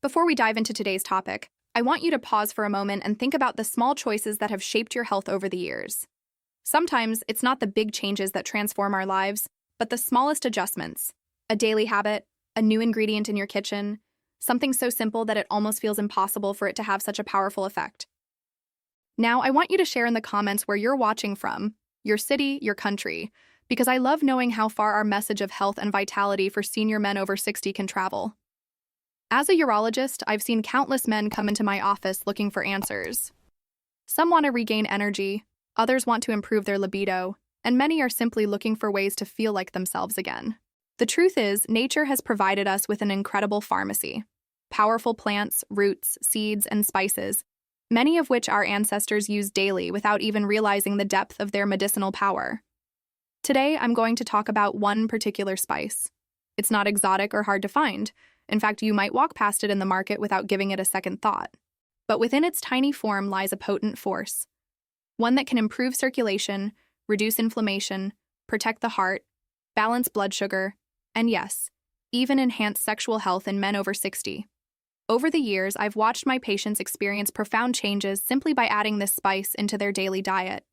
Before we dive into today's topic, I want you to pause for a moment and think about the small choices that have shaped your health over the years. Sometimes it's not the big changes that transform our lives, but the smallest adjustments. A daily habit, a new ingredient in your kitchen, something so simple that it almost feels impossible for it to have such a powerful effect. Now, I want you to share in the comments where you're watching from, your city, your country, because I love knowing how far our message of health and vitality for senior men over 60 can travel. As a urologist, I've seen countless men come into my office looking for answers. Some want to regain energy, others want to improve their libido, and many are simply looking for ways to feel like themselves again. The truth is, nature has provided us with an incredible pharmacy. Powerful plants, roots, seeds, and spices, many of which our ancestors used daily without even realizing the depth of their medicinal power. Today, I'm going to talk about one particular spice. It's not exotic or hard to find. In fact, you might walk past it in the market without giving it a second thought. But within its tiny form lies a potent force. One that can improve circulation, reduce inflammation, protect the heart, balance blood sugar, and yes, even enhance sexual health in men over 60. Over the years, I've watched my patients experience profound changes simply by adding this spice into their daily diet.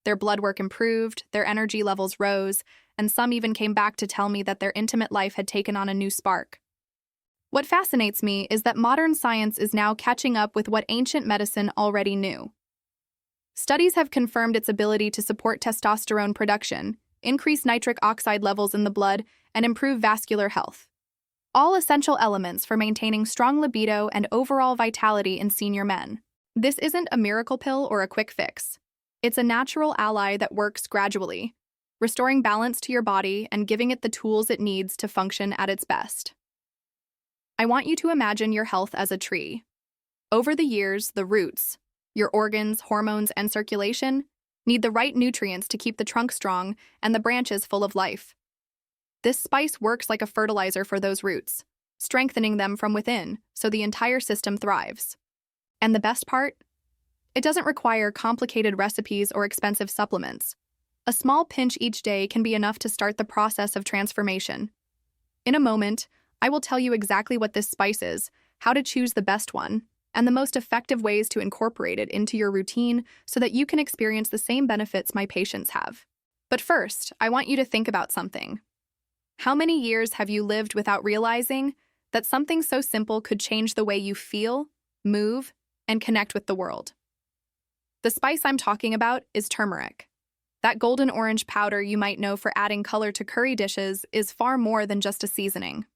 Their blood work improved, their energy levels rose, and some even came back to tell me that their intimate life had taken on a new spark. What fascinates me is that modern science is now catching up with what ancient medicine already knew. Studies have confirmed its ability to support testosterone production, increase nitric oxide levels in the blood, and improve vascular health. All essential elements for maintaining strong libido and overall vitality in senior men. This isn't a miracle pill or a quick fix. It's a natural ally that works gradually, restoring balance to your body and giving it the tools it needs to function at its best. I want you to imagine your health as a tree. Over the years, the roots, your organs, hormones, and circulation, need the right nutrients to keep the trunk strong and the branches full of life. This spice works like a fertilizer for those roots, strengthening them from within so the entire system thrives. And the best part? It doesn't require complicated recipes or expensive supplements. A small pinch each day can be enough to start the process of transformation. In a moment, I will tell you exactly what this spice is, how to choose the best one, and the most effective ways to incorporate it into your routine so that you can experience the same benefits my patients have. But first, I want you to think about something. How many years have you lived without realizing that something so simple could change the way you feel, move, and connect with the world? The spice I'm talking about is turmeric. That golden orange powder you might know for adding color to curry dishes is far more than just a seasoning.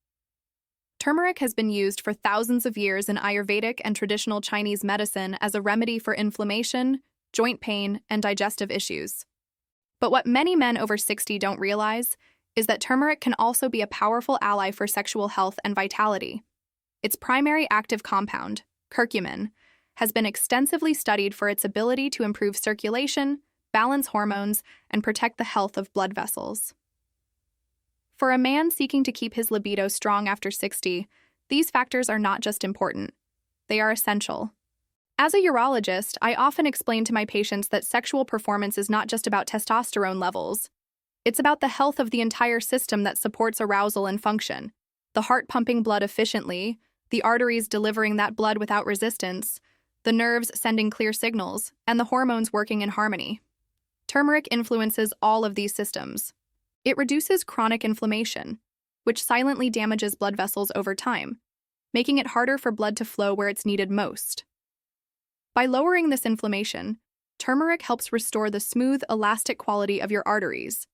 Turmeric has been used for thousands of years in Ayurvedic and traditional Chinese medicine as a remedy for inflammation, joint pain, and digestive issues. But what many men over 60 don't realize is that turmeric can also be a powerful ally for sexual health and vitality. Its primary active compound, curcumin, has been extensively studied for its ability to improve circulation, balance hormones, and protect the health of blood vessels. For a man seeking to keep his libido strong after 60, these factors are not just important, they are essential. As a urologist, I often explain to my patients that sexual performance is not just about testosterone levels. It's about the health of the entire system that supports arousal and function. The heart pumping blood efficiently, the arteries delivering that blood without resistance, the nerves sending clear signals, and the hormones working in harmony. Turmeric influences all of these systems. It reduces chronic inflammation, which silently damages blood vessels over time, making it harder for blood to flow where it's needed most. By lowering this inflammation, turmeric helps restore the smooth, elastic quality of your arteries,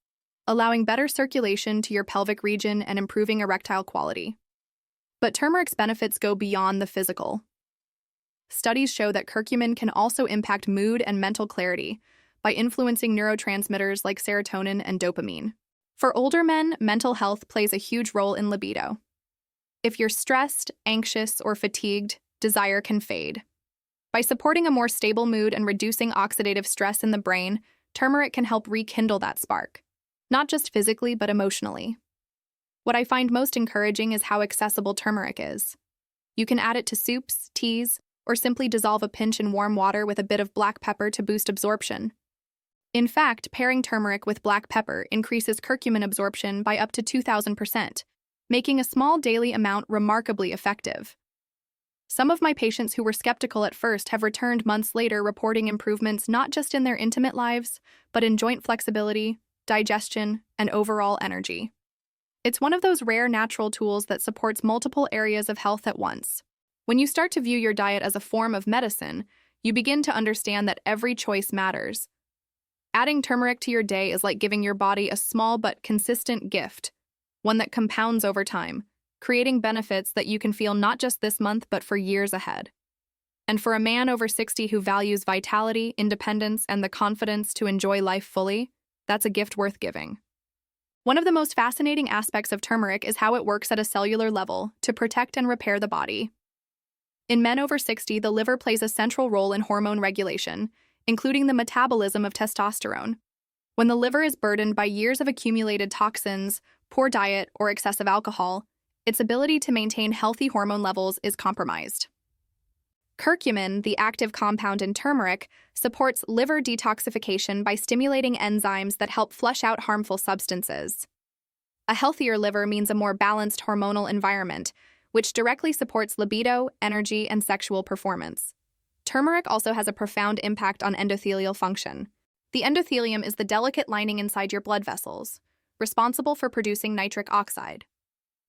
allowing better circulation to your pelvic region and improving erectile quality. But turmeric's benefits go beyond the physical. Studies show that curcumin can also impact mood and mental clarity by influencing neurotransmitters like serotonin and dopamine. For older men, mental health plays a huge role in libido. If you're stressed, anxious, or fatigued, desire can fade. By supporting a more stable mood and reducing oxidative stress in the brain, turmeric can help rekindle that spark, not just physically but emotionally. What I find most encouraging is how accessible turmeric is. You can add it to soups, teas, or simply dissolve a pinch in warm water with a bit of black pepper to boost absorption. In fact, pairing turmeric with black pepper increases curcumin absorption by up to 2,000%, making a small daily amount remarkably effective. Some of my patients who were skeptical at first have returned months later reporting improvements not just in their intimate lives, but in joint flexibility, digestion, and overall energy. It's one of those rare natural tools that supports multiple areas of health at once. When you start to view your diet as a form of medicine, you begin to understand that every choice matters. Adding turmeric to your day is like giving your body a small but consistent gift, one that compounds over time, creating benefits that you can feel not just this month but for years ahead. And for a man over 60 who values vitality, independence, and the confidence to enjoy life fully, that's a gift worth giving. One of the most fascinating aspects of turmeric is how it works at a cellular level to protect and repair the body. In men over 60, the liver plays a central role in hormone regulation, including the metabolism of testosterone. When the liver is burdened by years of accumulated toxins, poor diet, or excessive alcohol, its ability to maintain healthy hormone levels is compromised. Curcumin, the active compound in turmeric, supports liver detoxification by stimulating enzymes that help flush out harmful substances. A healthier liver means a more balanced hormonal environment, which directly supports libido, energy, and sexual performance. Turmeric also has a profound impact on endothelial function. The endothelium is the delicate lining inside your blood vessels, responsible for producing nitric oxide,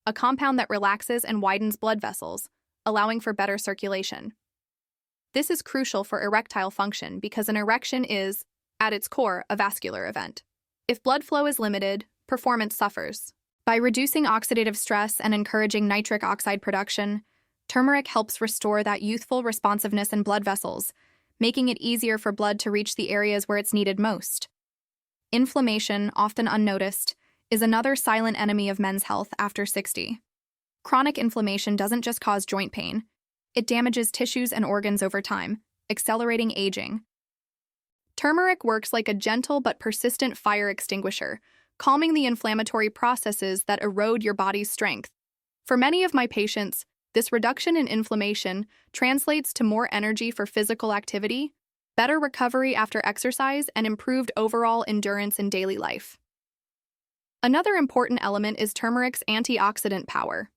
a compound that relaxes and widens blood vessels, allowing for better circulation. This is crucial for erectile function because an erection is, at its core, a vascular event. If blood flow is limited, performance suffers. By reducing oxidative stress and encouraging nitric oxide production, turmeric helps restore that youthful responsiveness in blood vessels, making it easier for blood to reach the areas where it's needed most. Inflammation, often unnoticed, is another silent enemy of men's health after 60. Chronic inflammation doesn't just cause joint pain, it damages tissues and organs over time, accelerating aging. Turmeric works like a gentle but persistent fire extinguisher, calming the inflammatory processes that erode your body's strength. For many of my patients, this reduction in inflammation translates to more energy for physical activity, better recovery after exercise, and improved overall endurance in daily life. Another important element is turmeric's antioxidant power.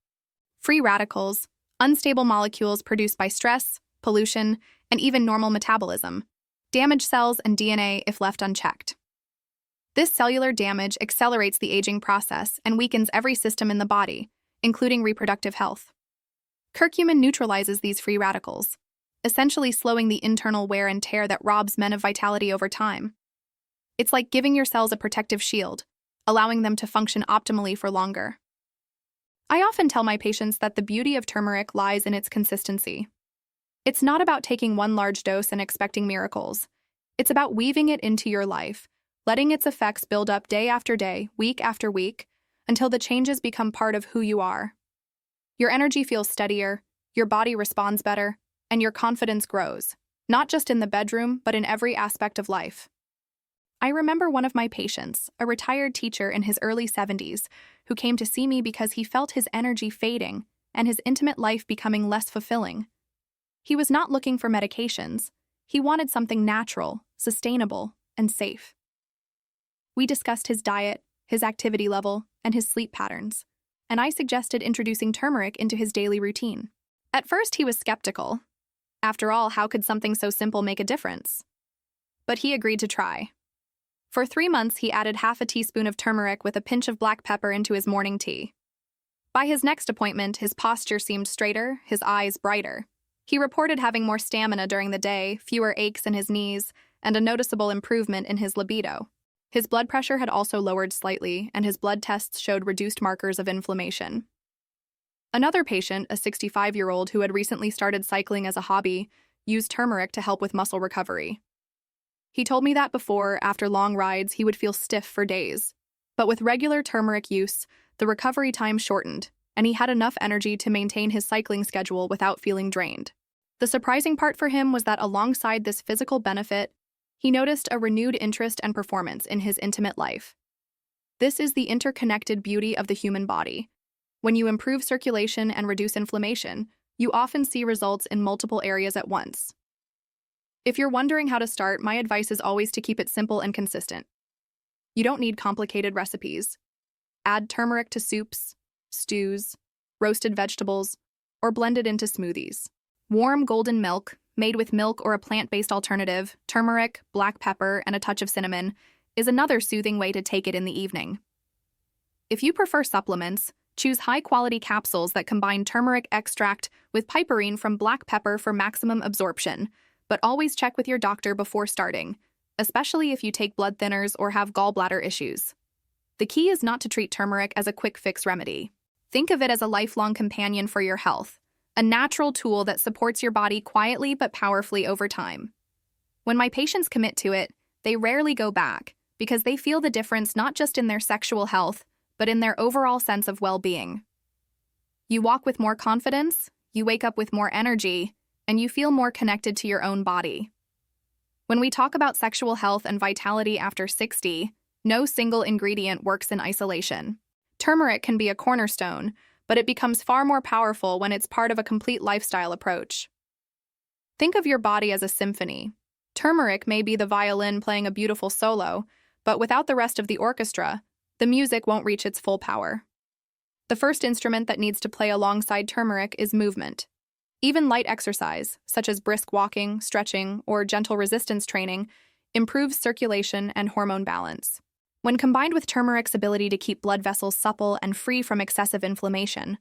Free radicals, unstable molecules produced by stress, pollution, and even normal metabolism, damage cells and DNA if left unchecked. This cellular damage accelerates the aging process and weakens every system in the body, including reproductive health. Curcumin neutralizes these free radicals, essentially slowing the internal wear and tear that robs men of vitality over time. It's like giving your cells a protective shield, allowing them to function optimally for longer. I often tell my patients that the beauty of turmeric lies in its consistency. It's not about taking one large dose and expecting miracles. It's about weaving it into your life, letting its effects build up day after day, week after week, until the changes become part of who you are. Your energy feels steadier, your body responds better, and your confidence grows, not just in the bedroom, but in every aspect of life. I remember one of my patients, a retired teacher in his early 70s, who came to see me because he felt his energy fading and his intimate life becoming less fulfilling. He was not looking for medications. He wanted something natural, sustainable, and safe. We discussed his diet, his activity level, and his sleep patterns, and I suggested introducing turmeric into his daily routine. At first, he was skeptical. After all, how could something so simple make a difference? But he agreed to try. For 3 months, he added half a teaspoon of turmeric with a pinch of black pepper into his morning tea. By his next appointment, his posture seemed straighter, his eyes brighter. He reported having more stamina during the day, fewer aches in his knees, and a noticeable improvement in his libido. His blood pressure had also lowered slightly, and his blood tests showed reduced markers of inflammation. Another patient, a 65-year-old who had recently started cycling as a hobby, used turmeric to help with muscle recovery. He told me that before, after long rides, he would feel stiff for days. But with regular turmeric use, the recovery time shortened, and he had enough energy to maintain his cycling schedule without feeling drained. The surprising part for him was that alongside this physical benefit, he noticed a renewed interest and performance in his intimate life. This is the interconnected beauty of the human body. When you improve circulation and reduce inflammation, you often see results in multiple areas at once. If you're wondering how to start, my advice is always to keep it simple and consistent. You don't need complicated recipes. Add turmeric to soups, stews, roasted vegetables, or blend it into smoothies. Warm golden milk, made with milk or a plant-based alternative, turmeric, black pepper, and a touch of cinnamon, is another soothing way to take it in the evening. If you prefer supplements, choose high-quality capsules that combine turmeric extract with piperine from black pepper for maximum absorption, but always check with your doctor before starting, especially if you take blood thinners or have gallbladder issues. The key is not to treat turmeric as a quick-fix remedy. Think of it as a lifelong companion for your health, a natural tool that supports your body quietly but powerfully over time. When my patients commit to it, they rarely go back because they feel the difference not just in their sexual health, but in their overall sense of well-being. You walk with more confidence, you wake up with more energy, and you feel more connected to your own body. When we talk about sexual health and vitality after 60, no single ingredient works in isolation. Turmeric can be a cornerstone, but it becomes far more powerful when it's part of a complete lifestyle approach. Think of your body as a symphony. Turmeric may be the violin playing a beautiful solo, but without the rest of the orchestra, the music won't reach its full power. The first instrument that needs to play alongside turmeric is movement. Even light exercise, such as brisk walking, stretching, or gentle resistance training, improves circulation and hormone balance. When combined with turmeric's ability to keep blood vessels supple and free from excessive inflammation,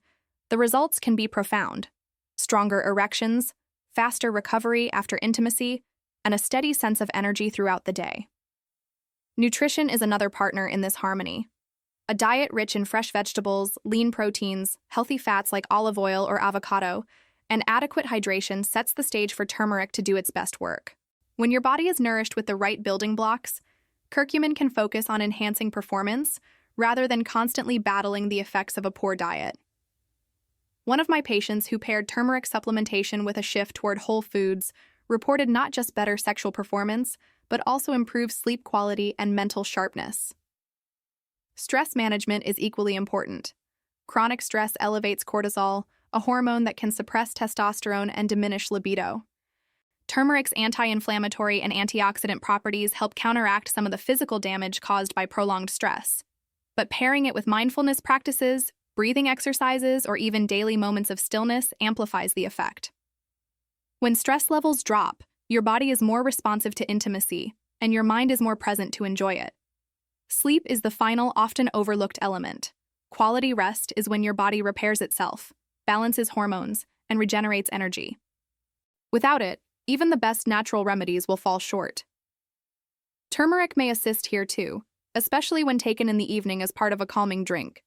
the results can be profound. Stronger erections, faster recovery after intimacy, and a steady sense of energy throughout the day. Nutrition is another partner in this harmony. A diet rich in fresh vegetables, lean proteins, healthy fats like olive oil or avocado, and adequate hydration sets the stage for turmeric to do its best work. When your body is nourished with the right building blocks, curcumin can focus on enhancing performance rather than constantly battling the effects of a poor diet. One of my patients who paired turmeric supplementation with a shift toward whole foods reported not just better sexual performance, but also improved sleep quality and mental sharpness. Stress management is equally important. Chronic stress elevates cortisol, a hormone that can suppress testosterone and diminish libido. Turmeric's anti-inflammatory and antioxidant properties help counteract some of the physical damage caused by prolonged stress. But pairing it with mindfulness practices, breathing exercises, or even daily moments of stillness amplifies the effect. When stress levels drop, your body is more responsive to intimacy, and your mind is more present to enjoy it. Sleep is the final, often overlooked element. Quality rest is when your body repairs itself, balances hormones, and regenerates energy. Without it, even the best natural remedies will fall short. Turmeric may assist here too, especially when taken in the evening as part of a calming drink.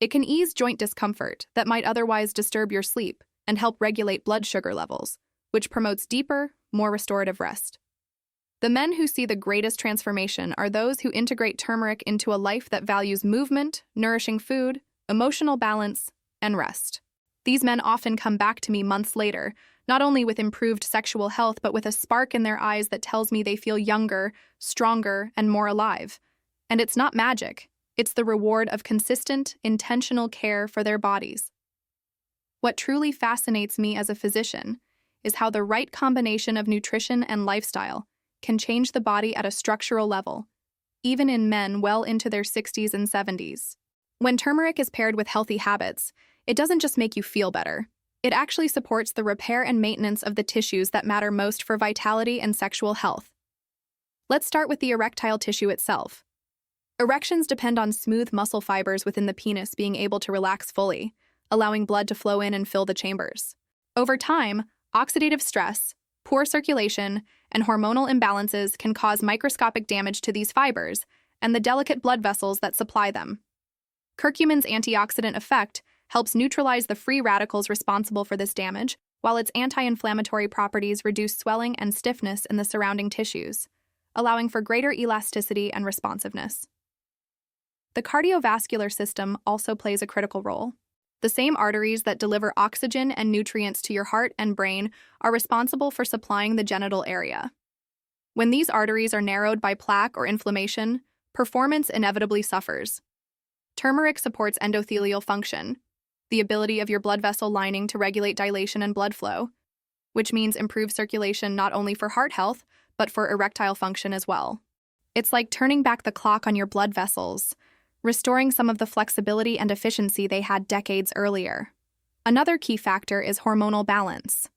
It can ease joint discomfort that might otherwise disturb your sleep and help regulate blood sugar levels, which promotes deeper, more restorative rest. The men who see the greatest transformation are those who integrate turmeric into a life that values movement, nourishing food, emotional balance, and rest. These men often come back to me months later, not only with improved sexual health, but with a spark in their eyes that tells me they feel younger, stronger, and more alive. And it's not magic. It's the reward of consistent, intentional care for their bodies. What truly fascinates me as a physician is how the right combination of nutrition and lifestyle can change the body at a structural level, even in men well into their 60s and 70s. When turmeric is paired with healthy habits, it doesn't just make you feel better. It actually supports the repair and maintenance of the tissues that matter most for vitality and sexual health. Let's start with the erectile tissue itself. Erections depend on smooth muscle fibers within the penis being able to relax fully, allowing blood to flow in and fill the chambers. Over time, oxidative stress, poor circulation, and hormonal imbalances can cause microscopic damage to these fibers and the delicate blood vessels that supply them. Curcumin's antioxidant effect helps neutralize the free radicals responsible for this damage, while its anti-inflammatory properties reduce swelling and stiffness in the surrounding tissues, allowing for greater elasticity and responsiveness. The cardiovascular system also plays a critical role. The same arteries that deliver oxygen and nutrients to your heart and brain are responsible for supplying the genital area. When these arteries are narrowed by plaque or inflammation, performance inevitably suffers. Turmeric supports endothelial function, the ability of your blood vessel lining to regulate dilation and blood flow, which means improved circulation not only for heart health, but for erectile function as well. It's like turning back the clock on your blood vessels, restoring some of the flexibility and efficiency they had decades earlier. Another key factor is hormonal balance.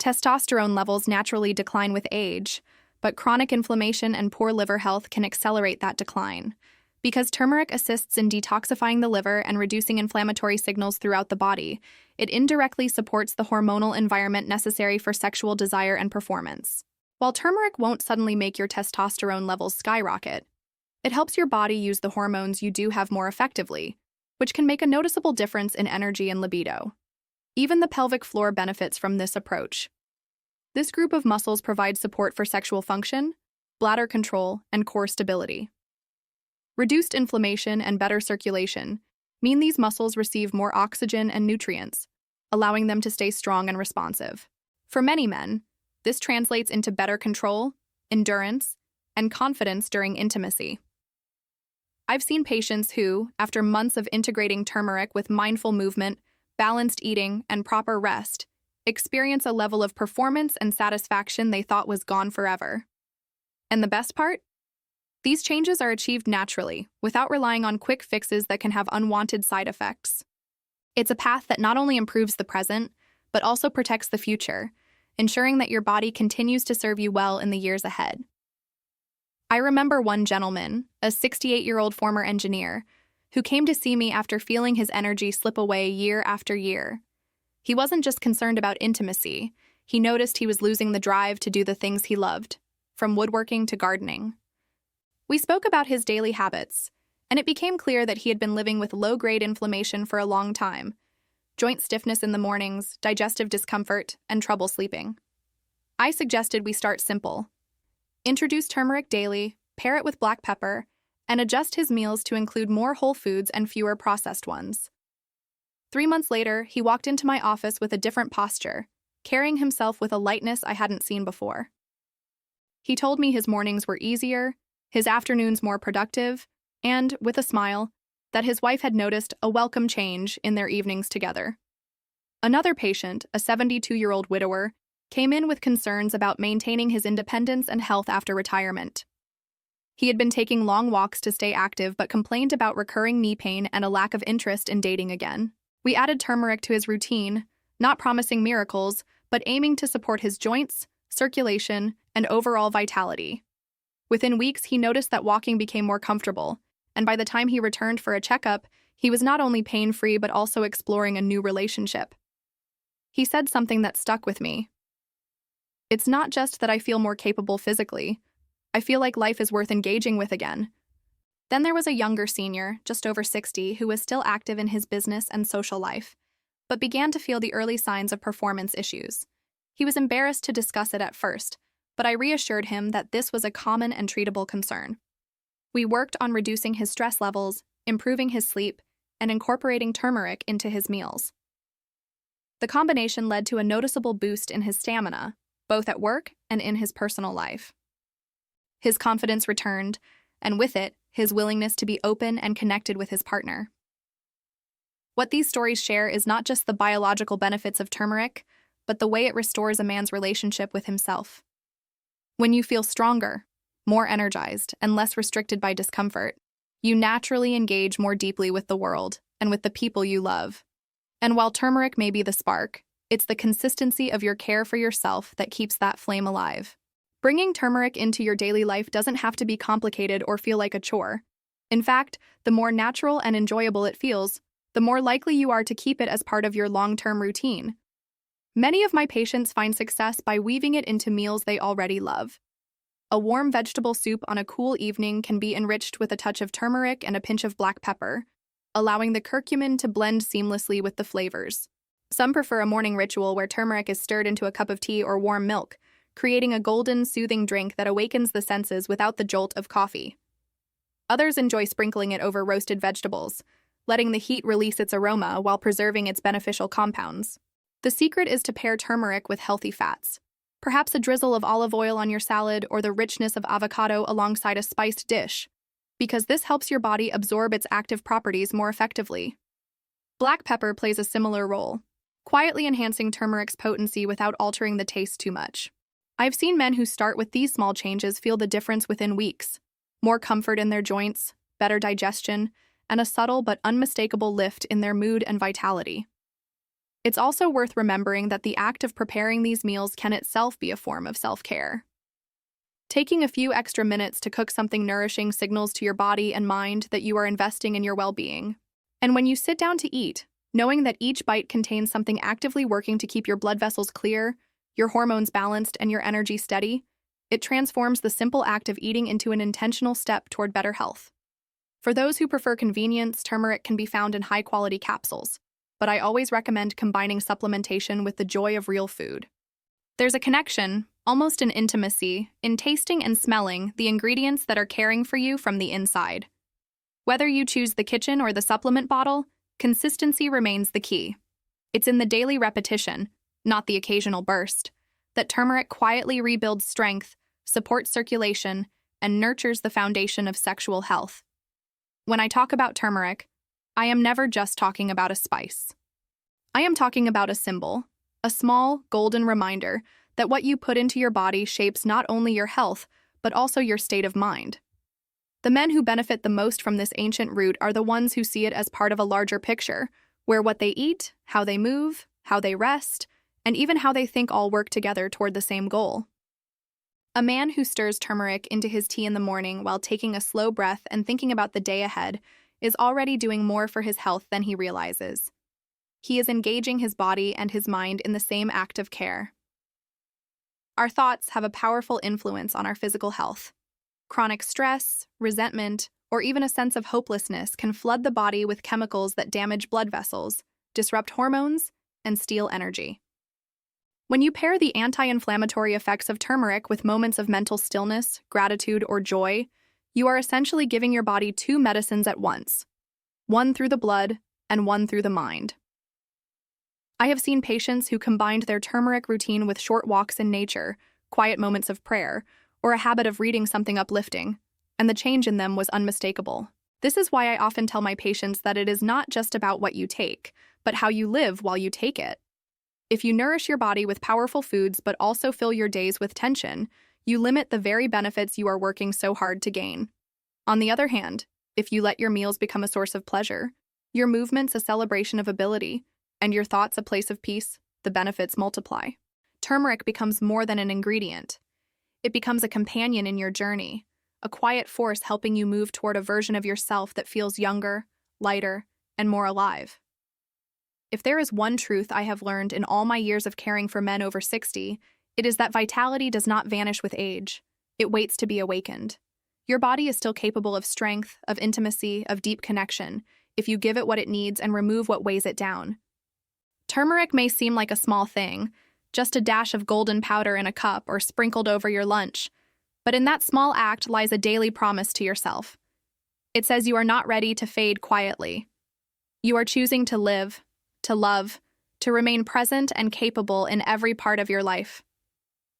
Testosterone levels naturally decline with age, but chronic inflammation and poor liver health can accelerate that decline. Because turmeric assists in detoxifying the liver and reducing inflammatory signals throughout the body, it indirectly supports the hormonal environment necessary for sexual desire and performance. While turmeric won't suddenly make your testosterone levels skyrocket, it helps your body use the hormones you do have more effectively, which can make a noticeable difference in energy and libido. Even the pelvic floor benefits from this approach. This group of muscles provides support for sexual function, bladder control, and core stability. Reduced inflammation and better circulation mean these muscles receive more oxygen and nutrients, allowing them to stay strong and responsive. For many men, this translates into better control, endurance, and confidence during intimacy. I've seen patients who, after months of integrating turmeric with mindful movement, balanced eating, and proper rest, experience a level of performance and satisfaction they thought was gone forever. And the best part? These changes are achieved naturally, without relying on quick fixes that can have unwanted side effects. It's a path that not only improves the present, but also protects the future, ensuring that your body continues to serve you well in the years ahead. I remember one gentleman, a 68-year-old former engineer, who came to see me after feeling his energy slip away year after year. He wasn't just concerned about intimacy, he noticed he was losing the drive to do the things he loved, from woodworking to gardening. We spoke about his daily habits, and it became clear that he had been living with low-grade inflammation for a long time, joint stiffness in the mornings, digestive discomfort, and trouble sleeping. I suggested we start simple. Introduce turmeric daily, pair it with black pepper, and adjust his meals to include more whole foods and fewer processed ones. 3 months later, he walked into my office with a different posture, carrying himself with a lightness I hadn't seen before. He told me his mornings were easier, his afternoons more productive, and, with a smile, that his wife had noticed a welcome change in their evenings together. Another patient, a 72-year-old widower, came in with concerns about maintaining his independence and health after retirement. He had been taking long walks to stay active but complained about recurring knee pain and a lack of interest in dating again. We added turmeric to his routine, not promising miracles, but aiming to support his joints, circulation, and overall vitality. Within weeks, he noticed that walking became more comfortable, and by the time he returned for a checkup, he was not only pain-free but also exploring a new relationship. He said something that stuck with me. "It's not just that I feel more capable physically. I feel like life is worth engaging with again." Then there was a younger senior, just over 60, who was still active in his business and social life, but began to feel the early signs of performance issues. He was embarrassed to discuss it at first, but I reassured him that this was a common and treatable concern. We worked on reducing his stress levels, improving his sleep, and incorporating turmeric into his meals. The combination led to a noticeable boost in his stamina, both at work and in his personal life. His confidence returned, and with it, his willingness to be open and connected with his partner. What these stories share is not just the biological benefits of turmeric, but the way it restores a man's relationship with himself. When you feel stronger, more energized, and less restricted by discomfort, you naturally engage more deeply with the world and with the people you love. And while turmeric may be the spark, it's the consistency of your care for yourself that keeps that flame alive. Bringing turmeric into your daily life doesn't have to be complicated or feel like a chore. In fact, the more natural and enjoyable it feels, the more likely you are to keep it as part of your long-term routine. Many of my patients find success by weaving it into meals they already love. A warm vegetable soup on a cool evening can be enriched with a touch of turmeric and a pinch of black pepper, allowing the curcumin to blend seamlessly with the flavors. Some prefer a morning ritual where turmeric is stirred into a cup of tea or warm milk, creating a golden, soothing drink that awakens the senses without the jolt of coffee. Others enjoy sprinkling it over roasted vegetables, letting the heat release its aroma while preserving its beneficial compounds. The secret is to pair turmeric with healthy fats. Perhaps a drizzle of olive oil on your salad or the richness of avocado alongside a spiced dish, because this helps your body absorb its active properties more effectively. Black pepper plays a similar role, quietly enhancing turmeric's potency without altering the taste too much. I've seen men who start with these small changes feel the difference within weeks: more comfort in their joints, better digestion, and a subtle but unmistakable lift in their mood and vitality. It's also worth remembering that the act of preparing these meals can itself be a form of self-care. Taking a few extra minutes to cook something nourishing signals to your body and mind that you are investing in your well-being. And when you sit down to eat, knowing that each bite contains something actively working to keep your blood vessels clear, your hormones balanced, and your energy steady, it transforms the simple act of eating into an intentional step toward better health. For those who prefer convenience, turmeric can be found in high-quality capsules, but I always recommend combining supplementation with the joy of real food. There's a connection, almost an intimacy, in tasting and smelling the ingredients that are caring for you from the inside. Whether you choose the kitchen or the supplement bottle, consistency remains the key. It's in the daily repetition, not the occasional burst, that turmeric quietly rebuilds strength, supports circulation, and nurtures the foundation of sexual health. When I talk about turmeric, I am never just talking about a spice. I am talking about a symbol, a small, golden reminder that what you put into your body shapes not only your health, but also your state of mind. The men who benefit the most from this ancient root are the ones who see it as part of a larger picture, where what they eat, how they move, how they rest, and even how they think all work together toward the same goal. A man who stirs turmeric into his tea in the morning while taking a slow breath and thinking about the day ahead is already doing more for his health than he realizes. He is engaging his body and his mind in the same act of care. Our thoughts have a powerful influence on our physical health. Chronic stress, resentment, or even a sense of hopelessness can flood the body with chemicals that damage blood vessels, disrupt hormones, and steal energy. When you pair the anti-inflammatory effects of turmeric with moments of mental stillness, gratitude, or joy, you are essentially giving your body two medicines at once, one through the blood and one through the mind. I have seen patients who combined their turmeric routine with short walks in nature, quiet moments of prayer, or a habit of reading something uplifting, and the change in them was unmistakable. This is why I often tell my patients that it is not just about what you take, but how you live while you take it. If you nourish your body with powerful foods but also fill your days with tension, you limit the very benefits you are working so hard to gain. On the other hand, if you let your meals become a source of pleasure, your movements a celebration of ability, and your thoughts a place of peace, the benefits multiply. Turmeric becomes more than an ingredient. It becomes a companion in your journey, a quiet force helping you move toward a version of yourself that feels younger, lighter, and more alive. If there is one truth I have learned in all my years of caring for men over 60, it is that vitality does not vanish with age. It waits to be awakened. Your body is still capable of strength, of intimacy, of deep connection, if you give it what it needs and remove what weighs it down. Turmeric may seem like a small thing, just a dash of golden powder in a cup or sprinkled over your lunch, but in that small act lies a daily promise to yourself. It says you are not ready to fade quietly. You are choosing to live, to love, to remain present and capable in every part of your life.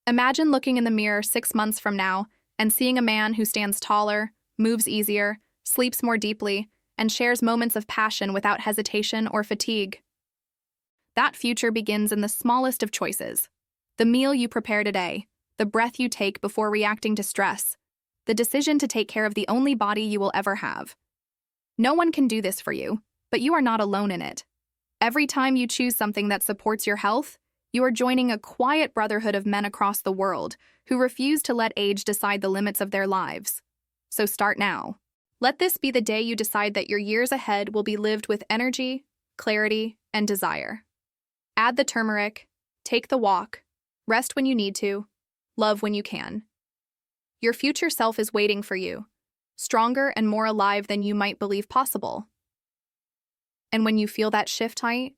Imagine looking in the mirror 6 months from now and seeing a man who stands taller, moves easier, sleeps more deeply, and shares moments of passion without hesitation or fatigue. That future begins in the smallest of choices. The meal you prepare today, the breath you take before reacting to stress, the decision to take care of the only body you will ever have. No one can do this for you, but you are not alone in it. Every time you choose something that supports your health, you are joining a quiet brotherhood of men across the world who refuse to let age decide the limits of their lives. So start now. Let this be the day you decide that your years ahead will be lived with energy, clarity, and desire. Add the turmeric, take the walk, rest when you need to, love when you can. Your future self is waiting for you, stronger and more alive than you might believe possible. And when you feel that shift height,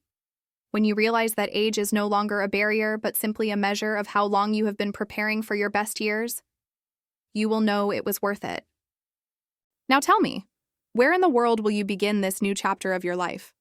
when you realize that age is no longer a barrier but simply a measure of how long you have been preparing for your best years, you will know it was worth it. Now tell me, where in the world will you begin this new chapter of your life?